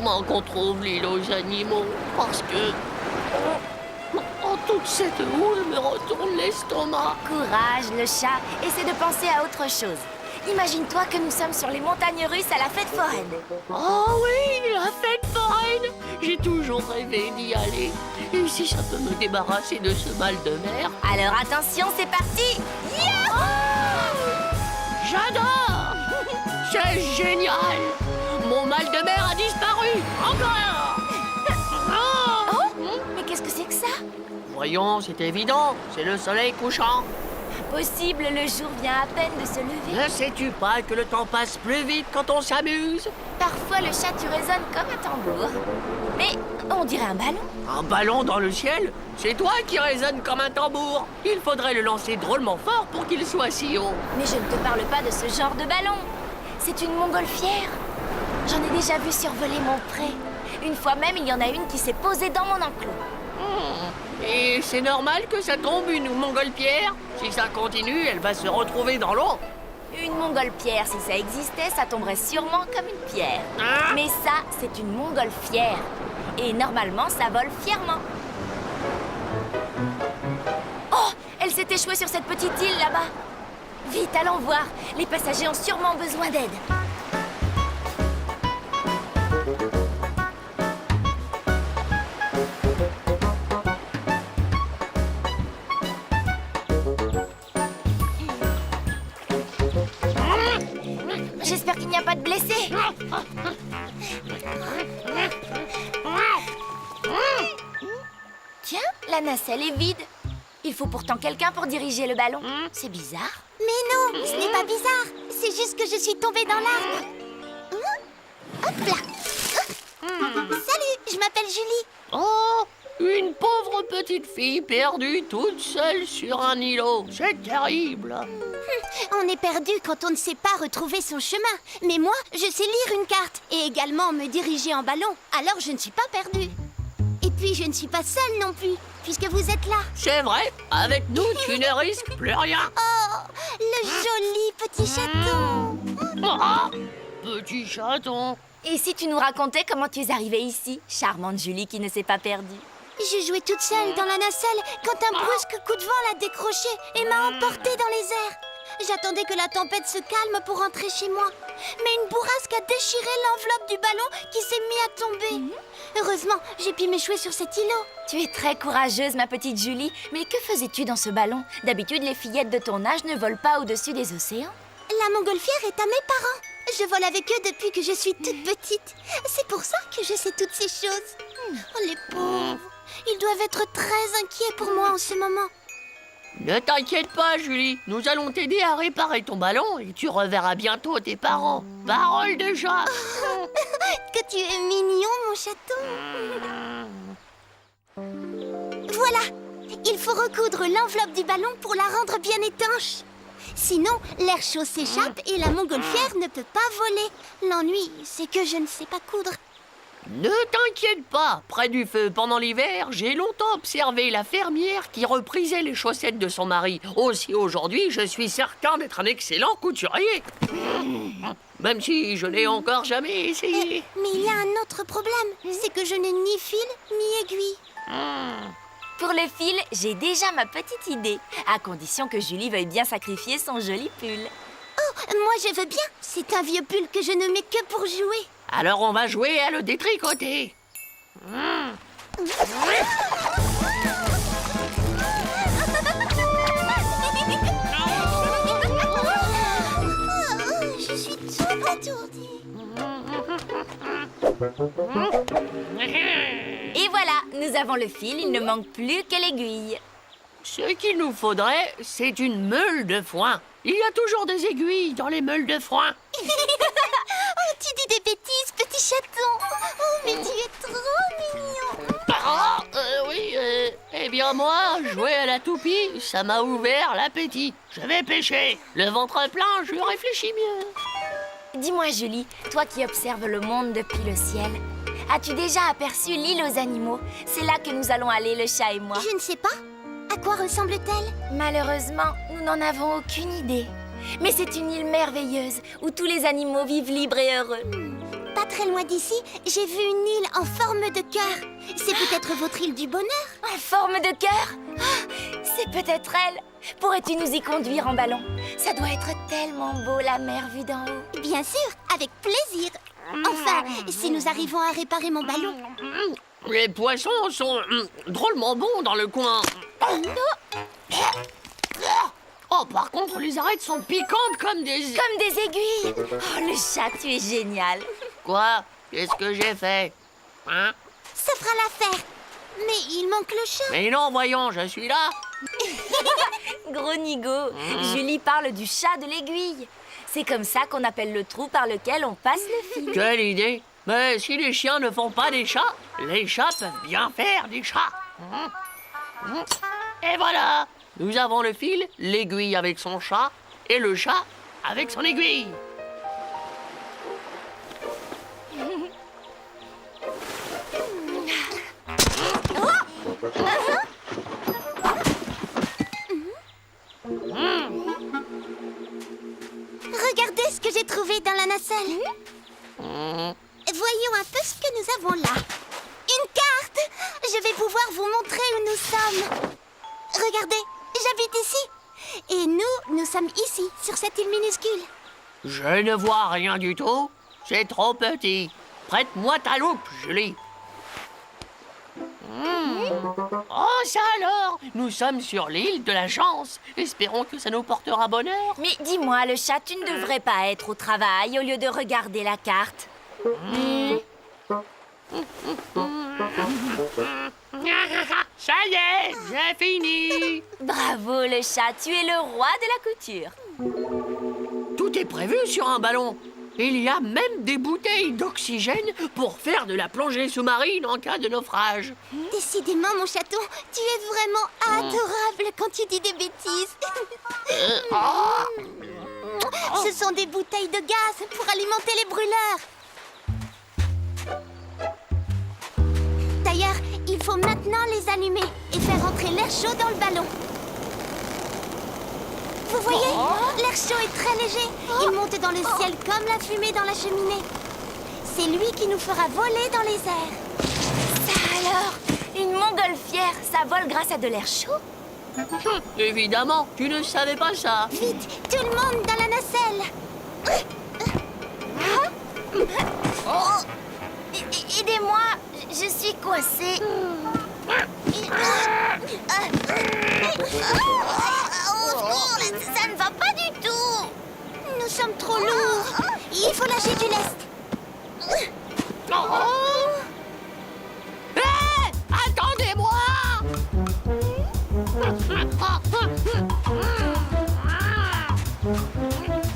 vivement qu'on trouve l'île aux animaux, parce que... En toute cette houle me retourne l'estomac. Courage, le chat. Essaie de penser à autre chose. Imagine-toi que nous sommes sur les montagnes russes à la fête foraine. Oh oui, la fête foraine! J'ai toujours rêvé d'y aller. Et si ça peut me débarrasser de ce mal de mer? Alors attention, c'est parti. J'adore! C'est génial! Mon mal de mer a disparu! Encore! Oh, mais qu'est-ce que c'est que ça? Voyons, c'est évident, c'est le soleil couchant. Impossible, le jour vient à peine de se lever. Ne sais-tu pas que le temps passe plus vite quand on s'amuse? Parfois, le chat, tu résonnes comme un tambour. Mais on dirait un ballon. Un ballon dans le ciel? C'est toi qui résonne comme un tambour. Il faudrait le lancer drôlement fort pour qu'il soit si haut. Mais je ne te parle pas de ce genre de ballon. C'est une montgolfière. J'en ai déjà vu survoler mon pré. Une fois même, il y en a une qui s'est posée dans mon enclos. Et c'est normal que ça tombe une montgolfière? Si ça continue, elle va se retrouver dans l'eau. Une montgolfière, si ça existait, ça tomberait sûrement comme une pierre. Hein? Mais ça, c'est une montgolfière. Et normalement, ça vole fièrement. Oh, elle s'est échouée sur cette petite île là-bas. Vite, allons voir. Les passagers ont sûrement besoin d'aide. J'espère qu'il n'y a pas de blessés. Tiens, la nacelle est vide. Il faut pourtant quelqu'un pour diriger le ballon. C'est bizarre. Mais non, ce n'est pas bizarre. C'est juste que je suis tombée dans l'arbre. Hop là. Salut, je m'appelle Julie. Oh, une pauvre petite fille perdue toute seule sur un îlot. C'est terrible. On est perdu quand on ne sait pas retrouver son chemin. Mais moi, je sais lire une carte et également me diriger en ballon. Alors je ne suis pas perdue. Et puis je ne suis pas seule non plus, puisque vous êtes là. C'est vrai, avec nous, tu ne risques plus rien. Oh, le joli petit chaton. Ah, petit chaton. Et si tu nous racontais comment tu es arrivée ici, charmante Julie qui ne s'est pas perdue? Je jouais toute seule dans la nacelle quand un brusque coup de vent l'a décrochée et m'a emportée dans les airs. J'attendais que la tempête se calme pour rentrer chez moi. Mais une bourrasque a déchiré l'enveloppe du ballon qui s'est mis à tomber. Heureusement, j'ai pu m'échouer sur cet îlot. Tu es très courageuse, ma petite Julie. Mais que faisais-tu dans ce ballon? D'habitude, les fillettes de ton âge ne volent pas au-dessus des océans. La montgolfière est à mes parents. Je vole avec eux depuis que je suis toute petite. C'est pour ça que je sais toutes ces choses. Oh, les pauvres. Ils doivent être très inquiets pour moi en ce moment. Ne t'inquiète pas, Julie. Nous allons t'aider à réparer ton ballon et tu reverras bientôt tes parents. Parole de chat. Que tu es mignon, mon chaton. Voilà. Il faut recoudre l'enveloppe du ballon pour la rendre bien étanche. Sinon, l'air chaud s'échappe et la montgolfière ne peut pas voler. L'ennui, c'est que je ne sais pas coudre. Ne t'inquiète pas. Près du feu, pendant l'hiver, j'ai longtemps observé la fermière qui reprisait les chaussettes de son mari. Aussi aujourd'hui, je suis certain d'être un excellent couturier. Même si je n'ai encore jamais essayé. Mais il y a un autre problème. C'est que je n'ai ni fil ni aiguille. Pour le fil, j'ai déjà ma petite idée. À condition que Julie veuille bien sacrifier son joli pull. Oh, moi je veux bien. C'est un vieux pull que je ne mets que pour jouer. Alors on va jouer à le détricoter. Je suis toute étourdie. Et voilà, nous avons le fil, il ne manque plus que l'aiguille. Ce qu'il nous faudrait, c'est une meule de foin. Il y a toujours des aiguilles dans les meules de foin. Oh, tu dis des bêtises, petit chaton. Oh, mais tu es trop mignon. Ah, oui, eh bien moi, jouer à la toupie, ça m'a ouvert l'appétit. Je vais pêcher. Le ventre plein, je réfléchis mieux. Dis-moi Julie, toi qui observes le monde depuis le ciel, as-tu déjà aperçu l'île aux animaux? C'est là que nous allons aller, le chat et moi. Je ne sais pas. À quoi ressemble-t-elle? Malheureusement, nous n'en avons aucune idée. Mais c'est une île merveilleuse où tous les animaux vivent libres et heureux. Pas très loin d'ici, j'ai vu une île en forme de cœur. C'est peut-être votre île du bonheur? En forme de cœur? Ah, c'est peut-être elle. Pourrais-tu nous y conduire en ballon? Ça doit être tellement beau, la mer vue d'en haut. Bien sûr, avec plaisir. Enfin, si nous arrivons à réparer mon ballon. Les poissons sont drôlement bons dans le coin. Oh, par contre, les arêtes sont piquantes comme des... Comme des aiguilles. Oh, le chat, tu es génial. Quoi? Qu'est-ce que j'ai fait? Hein? Ça fera l'affaire. Mais il manque le chat. Mais non, voyons, je suis là. Gros nigo, Julie parle du chat de l'aiguille. C'est comme ça qu'on appelle le trou par lequel on passe le fil. Quelle idée! Mais si les chiens ne font pas des chats, les chats peuvent bien faire des chats. Et voilà! Nous avons le fil, l'aiguille avec son chat, et le chat avec son aiguille. Regardez ce que j'ai trouvé dans la nacelle. Voyons un peu ce que nous avons là. Une carte! Je vais pouvoir vous montrer où nous sommes. Regardez, j'habite ici. Et nous sommes ici, sur cette île minuscule. Je ne vois rien du tout. C'est trop petit. Prête-moi ta loupe, Julie. Oh, ça alors! Nous sommes sur l'île de la chance. Espérons que ça nous portera bonheur. Mais dis-moi, le chat, tu ne devrais pas être au travail au lieu de regarder la carte. Ça y est, j'ai fini. Bravo, le chat, tu es le roi de la couture. Tout est prévu sur un ballon. Il y a même des bouteilles d'oxygène pour faire de la plongée sous-marine en cas de naufrage. Décidément, mon chaton, tu es vraiment adorable quand tu dis des bêtises. Ce sont des bouteilles de gaz pour alimenter les brûleurs. D'ailleurs, il faut maintenant les allumer et faire entrer l'air chaud dans le ballon. Vous voyez, l'air chaud est très léger. Il monte dans le ciel comme la fumée dans la cheminée. C'est lui qui nous fera voler dans les airs. Ça alors, une montgolfière, ça vole grâce à de l'air chaud? Évidemment, tu ne savais pas ça. Vite, tout le monde dans la nacelle. Aidez-moi, je suis coincée. Ça ne va pas du tout. Nous sommes trop lourds. Il faut lâcher du lest. Hé! Attendez-moi!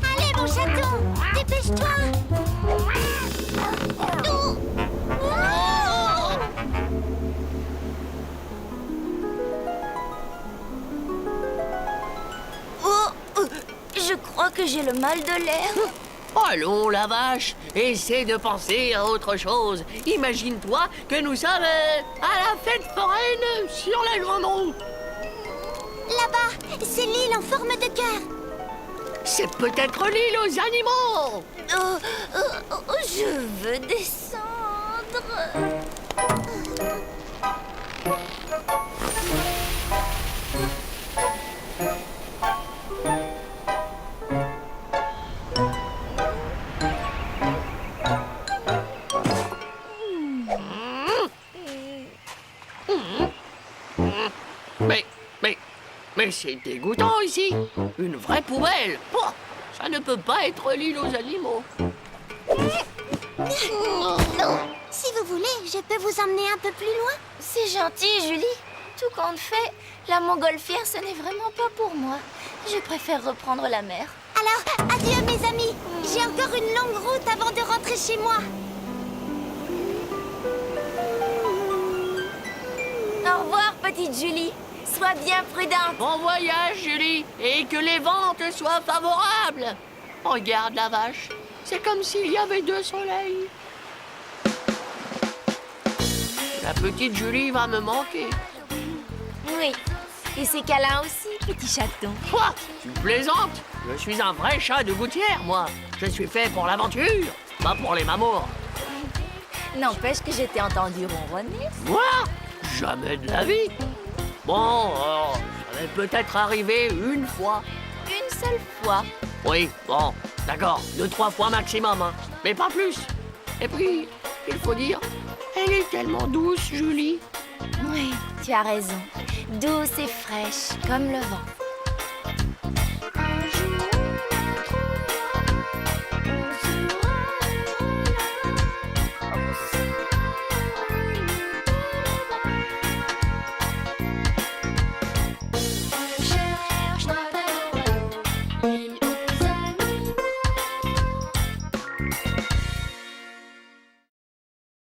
Allez, mon chaton, dépêche-toi. Je crois que j'ai le mal de l'air. Allons, la vache, essaie de penser à autre chose. Imagine-toi que nous sommes à la fête foraine sur la grande route. Là-bas, c'est l'île en forme de cœur. C'est peut-être l'île aux animaux. Je veux descendre. Mais c'est dégoûtant ici. Une vraie poubelle. Oh, ça ne peut pas être l'île aux animaux. Si vous voulez, je peux vous emmener un peu plus loin. C'est gentil, Julie. Tout compte fait, la montgolfière, ce n'est vraiment pas pour moi. Je préfère reprendre la mer. Alors, adieu mes amis. J'ai encore une longue route avant de rentrer chez moi. Au revoir, petite Julie. Sois bien prudente. Bon voyage, Julie, et que les vents te soient favorables. Regarde la vache, c'est comme s'il y avait deux soleils. La petite Julie va me manquer. Oui, et ses câlins aussi, petit chaton. Quoi? Tu plaisantes? Je suis un vrai chat de gouttière, moi. Je suis fait pour l'aventure, pas pour les mamours. N'empêche que j'étais entendu ronronner. Moi? Jamais de la vie. Bon, ça va peut-être arriver une fois. Une seule fois. Oui, bon, d'accord, 2-3 fois maximum, hein, mais pas plus. Et puis, il faut dire, elle est tellement douce, Julie. Oui, tu as raison. Douce et fraîche, comme le vent.